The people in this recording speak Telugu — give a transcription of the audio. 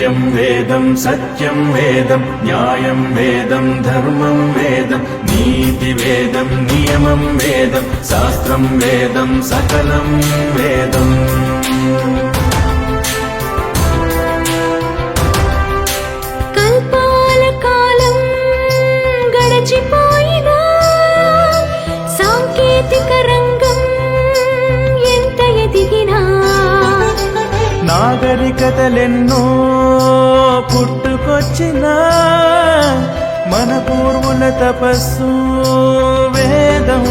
नित्यं वेदं सत्यं वेदं न्यायं वेदं धर्मं वेदं नीतिवेदं नियमं वेदं शास्त्रं वेदं सकलं वेदम् కల్పాల కాలం గడచిపోయినా సాంకేతిక రంగం ఎంత ఎదిగినా నాగరికతలెన్నో పుట్టుకొచ్చినా మన పూర్వుల తపస్సు వేదం